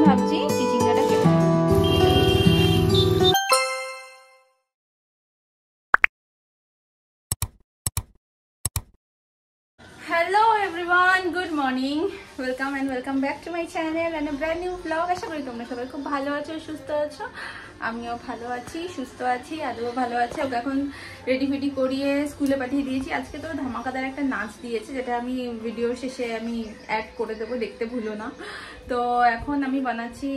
ভাবছি চিচিঙ্গাটা কেটে Hello everyone, good morning, welcome back to my channel and a brand new vlog. আশা করি তোমরা সবাই খুব ভালো আছো, সুস্থ আছো। আমিও ভালো আছি, সুস্থ আছি, আদৌ ভালো আছে। ওকে এখন রেডি ফেডি করিয়ে স্কুলে পাঠিয়ে দিয়েছি। আজকে তো ধামাকাদার একটা নাচ দিয়েছে, যেটা আমি ভিডিওর শেষে আমি অ্যাড করে দেবো, দেখতে ভুলো না। তো এখন আমি বানাচ্ছি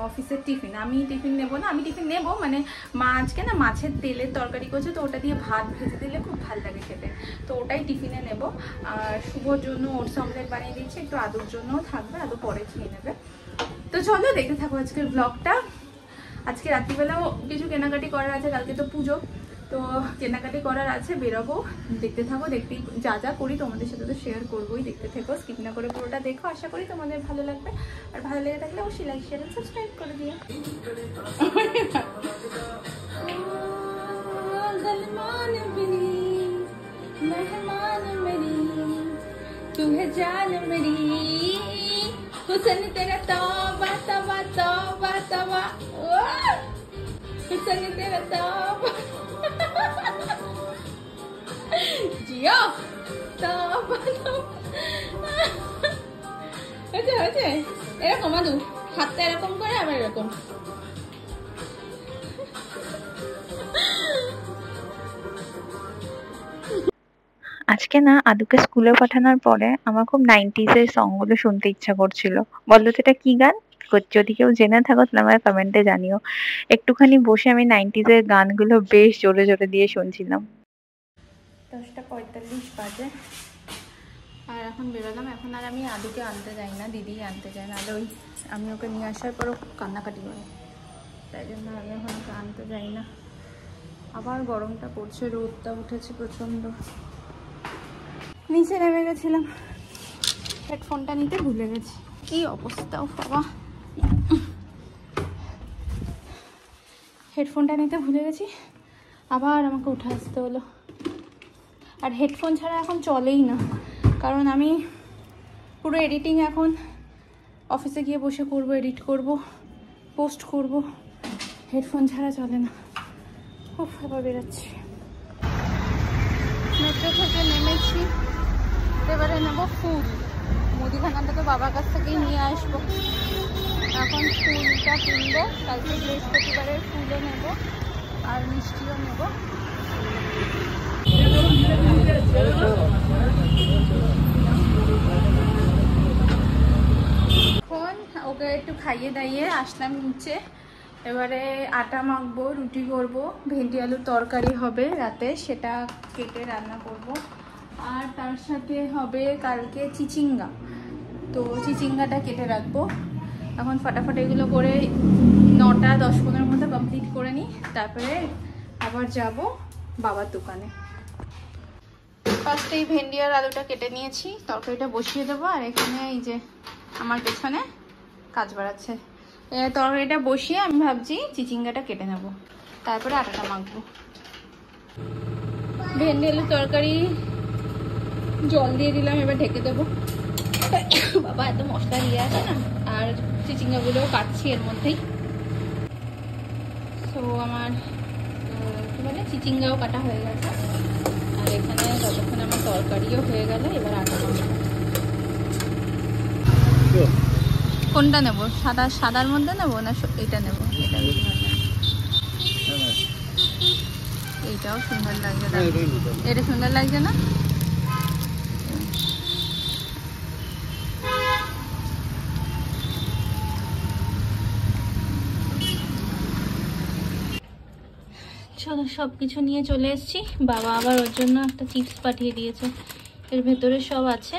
অফিসের টিফিন। আমি টিফিন নেবো না, আমি টিফিন নেবো মানে মা আজকে না মাছের তেলের তরকারি করছে, তো ওটা দিয়ে ভাত ভেজে দিলে খুব ভালো লাগে খেতে, তো ওটাই টিফিনে নেব। আর শুভর জন্য ওটস অমলেট বানিয়ে দিচ্ছি, একটু আদুর জন্যও থাকবে, আদু পরে খেয়ে নেবে। তো চলো দেখতে থাকো আজকের ব্লগটা। আজকে রাত্রিবেলাও কিছু কেনাকাটি করার আছে, কালকে তো পুজো, তো কেনাকাটি করার আছে, বেরোবো। দেখতে থাকো, দেখতেই যা যা করি তোমাদের সাথে তো শেয়ার করবোই, দেখতে থেকো, স্কিপ না করে পুরোটা দেখো। আশা করি তোমাদের ভালো লাগবে, আর ভালো লেগে থাকলে অবশ্যই লাইক শেয়ার সাবস্ক্রাইব করে দিও। तू है जान मेरी हुसन तेरा तौबा तौबा तौबा तौबा हुसन तेरा तौबा जियो तौबा হয়েছে এরকম আদু হাতটা এরকম করে আবার এরকম। আজকে না আদুকে স্কুলে পাঠানোর পরে আমার খুব 90s এর সংগুলো শুনতে ইচ্ছা করছিল। বলতো সেটা কি গান? যদি কেউ জেনে থাকো তাহলে আমাকে কমেন্টে জানিও। একটুখানি বসে আমি 90s এর গানগুলো বেশ জোরে জোরে দিয়ে শুনছিলাম। 10:45 বাজে আর এখন বেরোলাম। এখন আর আমি আদুকে আনতে যাই না, দিদি আনতে যায় না, ওই আমি ওকে নিয়ে আসার পরও খুব কান্নাকাটি করে, তাই জন্য আমি এখন ওকে আনতে যাই না। আবার গরমটা পড়ছে, রোদটা উঠেছে প্রচণ্ড। নিচে নেমে গেছিলাম, হেডফোনটা নিতে ভুলে গেছি, কি অবস্থা বাবা। হেডফোনটা নিতে ভুলে গেছি, আবার আমাকে উঠে আসতে হলো। আর হেডফোন ছাড়া এখন চলেই না, কারণ আমি পুরো এডিটিং এখন অফিসে গিয়ে বসে করব, এডিট করব, পোস্ট করব, হেডফোন ছাড়া চলে না। খুব আবার বেরোচ্ছি, মেট্রো থেকে নেমেছি, এবারে নেবো ফুল। মুদিখানাটা তো বাবার কাছ থেকেই নিয়ে আসবো। এখন ফুলটা কিনবো, কালকে বৃহস্পতিবারের ফুলও নেবো আর মিষ্টিও নেবো। এখন ওকে একটু খাইয়ে দাইয়ে আসলাম নিচে। এবারে আটা মাখবো, রুটি করবো, ভেন্ডি আলুর তরকারি হবে রাতে, সেটা কেটে রান্না করব। আর তার সাথে হবে কালকে চিচিঙ্গা, তো চিচিঙ্গাটা কেটে রাখবো। এখন ফাটাফাটি এগুলো করে 9:10-15 মতো কমপ্লিট করে নিই, তারপরে আবার যাব বাবার দোকানে। ফার্স্টে এই ভেন্ডি আর আলুটা কেটে নিয়েছি, তরকারিটা বসিয়ে দেবো। আর এখানে এই যে আমার পেছনে কাজ বাড়াচ্ছে, তরকারিটা বসিয়ে আমি ভাবছি চিচিঙ্গাটা কেটে নেব, তারপরে আটাটা মাখবো। ভেন্ডি আলুর তরকারি জল দিয়ে দিলাম, এবার ঢেকে দেবো। বাবা এত মশলা দিয়ে আছে না, আর চিচিঙ্গাগুলোও কাটছি এর মধ্যেই। তো আমার কি বলে চিচিঙ্গাও কাটা হয়ে গেছে, আর এখানে ততক্ষণ আমার তরকারিও হয়ে গেল। এবার আটা মাখবো। কোনটা নেব? সাদার মধ্যে নেবো না এটা নেবো? এটা এইটাও সুন্দর লাগছে, এটা সুন্দর লাগছে না? চলো সব কিছু নিয়ে চলে এসেছি। বাবা আবার ওর জন্য একটা চিপস পাঠিয়ে দিয়েছে, এর ভেতরে সব আছে,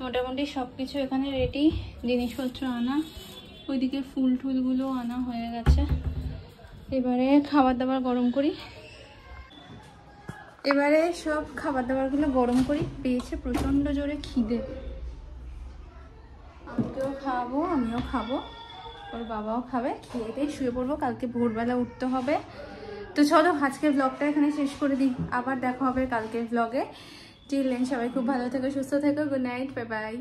মোটামুটি সব কিছু এখানে রেডি, জিনিসপত্র আনা, ওইদিকে ফুল টুলগুলো আনা হয়ে গেছে। এবারে খাবার দাবার গরম করি, এবারে সব খাবার দাবারগুলো গরম করি। পেয়েছে প্রচণ্ড জোরে খিদে, আমাকেও খাওয়াবো, আমিও খাবো, ওর বাবাও খাবে, খেয়ে দিয়ে শুয়ে পড়বো, কালকে ভোরবেলা উঠতে হবে। তো চলো আজকের ব্লগটা এখানে শেষ করে দিই, আবার দেখা হবে কালকের ব্লগে। টিল দেন সবাই খুব ভালো থেকো, সুস্থ থেকো। Good night, bye bye.